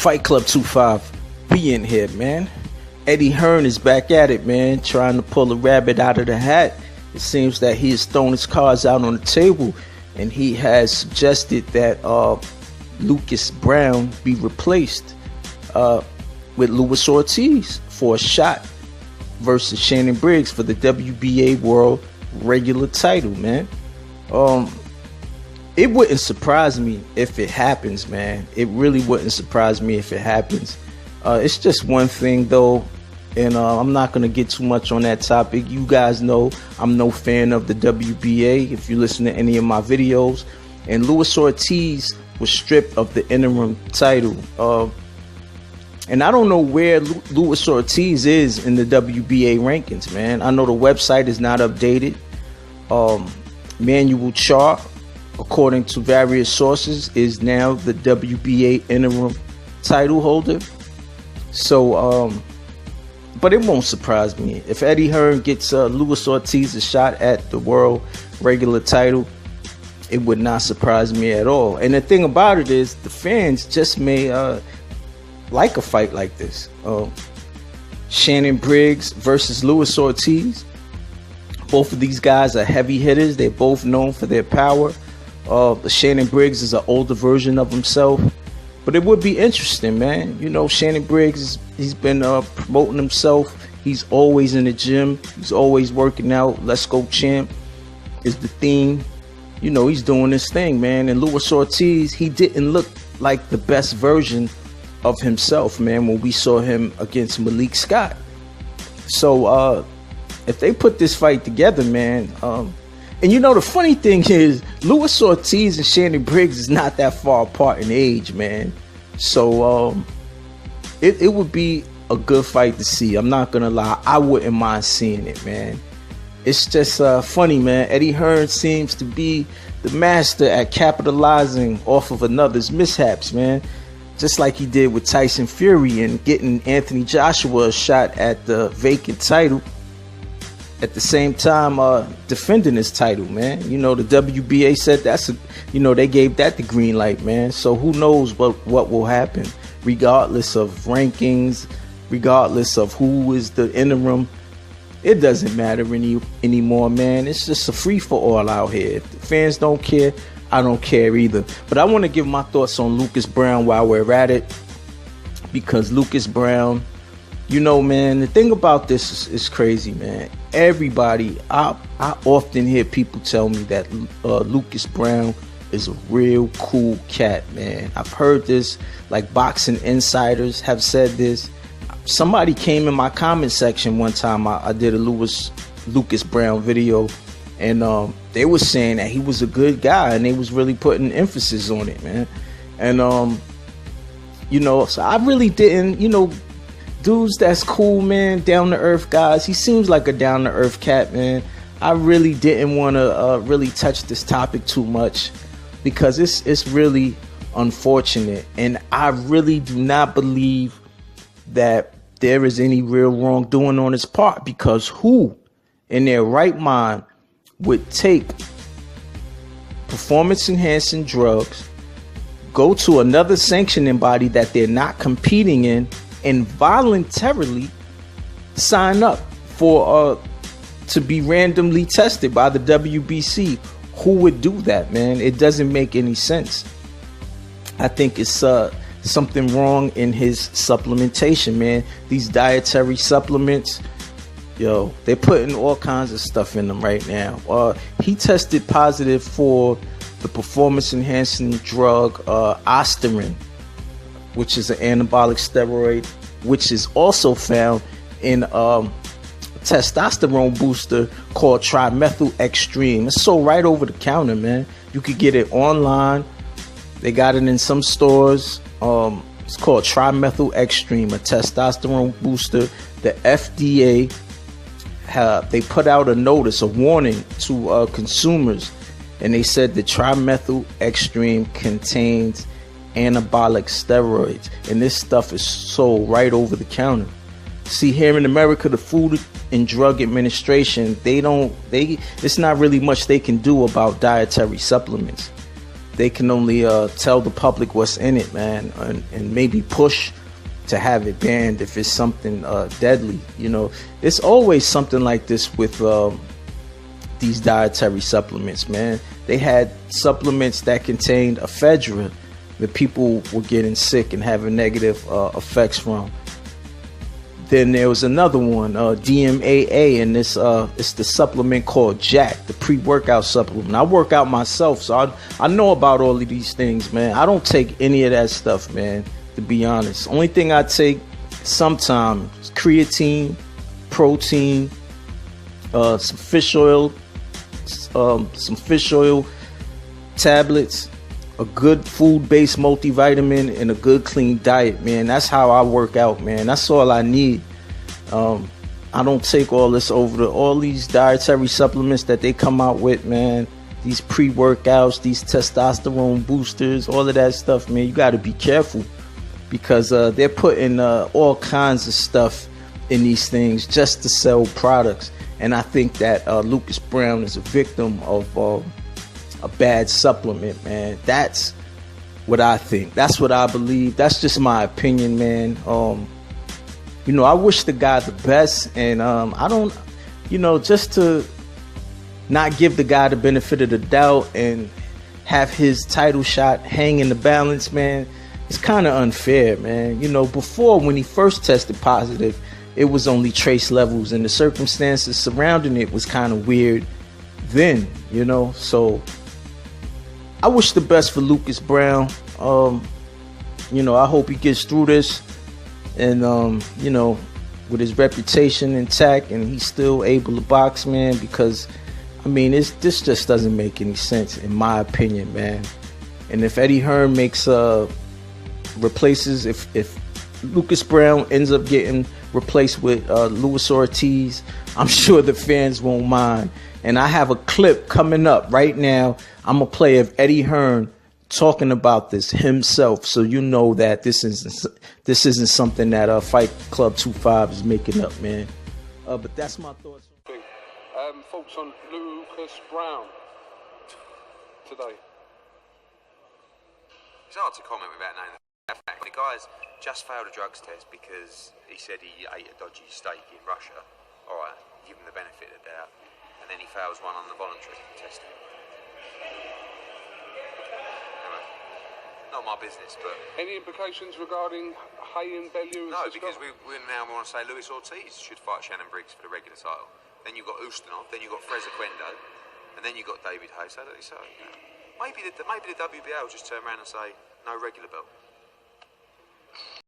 Fight Club 25, we in here, man. Eddie Hearn is back at it, man, trying to pull a rabbit out of the hat. It seems that he has thrown his cards out on the table, and he has suggested that Lucas Browne be replaced with Louis Ortiz for a shot versus Shannon Briggs for the WBA World regular title, man. It wouldn't surprise me if it happens, man. It really wouldn't surprise me if it happens. It's just one thing, though, and I'm not going to get too much on that topic. You guys know I'm no fan of the WBA if you listen to any of my videos. And Louis Ortiz was stripped of the interim title. And I don't know where Louis Ortiz is in the WBA rankings, man. I know the website is not updated. Manuel chart, according to various sources, is now the WBA interim title holder. So, but it won't surprise me if Eddie Hearn gets Louis Ortiz a shot at the world regular title. It would not surprise me at all. And the thing about it is, the fans just may like a fight like this. Shannon Briggs versus Louis Ortiz. Both of these guys are heavy hitters. They're both known for their power. Shannon Briggs is an older version of himself. But it would be interesting, man. You know, Shannon Briggs, he's been promoting himself. He's always in the gym. He's always working out. Let's go, champ is the theme. You know, he's doing this thing, man. And Louis Ortiz, he didn't look like the best version of himself, man, when we saw him against Malik Scott. So, if they put this fight together, man, and you know, the funny thing is, Louis Ortiz and Shannon Briggs is not that far apart in age, man. So, it would be a good fight to see. I'm not gonna lie, I wouldn't mind seeing it, man. It's just funny, man. Eddie Hearn seems to be the master at capitalizing off of another's mishaps, man. Just like he did with Tyson Fury and getting Anthony Joshua a shot at the vacant title. At the same time, defending his title, man. You know, the WBA said they gave that the green light, man. So who knows what will happen, regardless of rankings, regardless of who is the interim. It doesn't matter anymore, man. It's just a free-for-all out here. If the fans don't care, I don't care either. But I want to give my thoughts on Lucas Browne while we're at it. Because Lucas Browne, you know, man, the thing about this is crazy, man. Everybody, I often hear people tell me that Lucas Browne is a real cool cat, man. I've heard this, like boxing insiders have said this. Somebody came in my comment section one time. I did a Lucas Browne video, and they were saying that he was a good guy, and they was really putting emphasis on it, man. And you know, so I really didn't, you know, dudes that's cool, man, down to earth guys. He seems like a down to earth cat, man. I really didn't want to really touch this topic too much because it's really unfortunate, and I really do not believe that there is any real wrongdoing on his part, because who in their right mind would take performance enhancing drugs, go to another sanctioning body that they're not competing in, and voluntarily sign up for to be randomly tested by the WBC? Who would do that, man? It doesn't make any sense. I think it's something wrong in his supplementation, man. These dietary supplements, yo, they're putting all kinds of stuff in them right now. He tested positive for the performance enhancing drug Osterin, which is an anabolic steroid, which is also found in a testosterone booster called Trimethyl Extreme. It's sold right over the counter, man. You could get it online. They got it in some stores. It's called Trimethyl Extreme, a testosterone booster. The FDA they put out a notice, a warning to consumers, and they said the Trimethyl Extreme contains anabolic steroids, and this stuff is sold right over the counter. See, here in America, the Food and Drug Administration, it's not really much they can do about dietary supplements. they can only tell the public what's in it, man, and maybe push to have it banned if it's something deadly. You know, it's always something like this with these dietary supplements, man. They had supplements that contained ephedra that people were getting sick and having negative effects from. Then there was another one, DMAA, and this it's the supplement called Jack, the pre-workout supplement. I work out myself, so I know about all of these things, man. I don't take any of that stuff, man, to be honest. Only thing I take sometimes is creatine, protein, some fish oil tablets, a good food-based multivitamin, and a good clean diet, man. That's how I work out, man. That's all I need. I don't take all this all these dietary supplements that they come out with, man. These pre-workouts, these testosterone boosters, all of that stuff, man. You got to be careful because they're putting all kinds of stuff in these things just to sell products. And I think that Lucas Browne is a victim of a bad supplement, man. That's what I think. That's what I believe. That's just my opinion, man. You know, I wish the guy the best, and I don't, you know, just to not give the guy the benefit of the doubt and have his title shot hang in the balance, man, it's kind of unfair, man. You know, before, when he first tested positive, it was only trace levels, and the circumstances surrounding it was kind of weird then, you know. So I wish the best for Lucas Browne. You know, I hope he gets through this, and you know, with his reputation intact, and he's still able to box, man. Because I mean, this just doesn't make any sense, in my opinion, man. And if Eddie Hearn makes replaces, if Lucas Browne ends up getting replaced with Louis Ortiz, I'm sure the fans won't mind. And I have a clip coming up right now. I'm gonna play of Eddie Hearn talking about this himself, so you know that this isn't something that Fight Club 25 is making up, man. But that's my thoughts. Thoughts on Lucas Browne today? It's hard to comment without knowing the fact. The guy's just failed a drugs test because he said he ate a dodgy steak in Russia. All right, give him the benefit of the doubt, and then he fails one on the voluntary testing. Anyway, not my business, but any implications regarding Hay and Bellew? No, because we now want to say Louis Ortiz should fight Shannon Briggs for the regular title. Then you've got Ustinov, then you've got Quendo, and then you've got David Hay. So you know, maybe the WBA will just turn around and say no regular belt.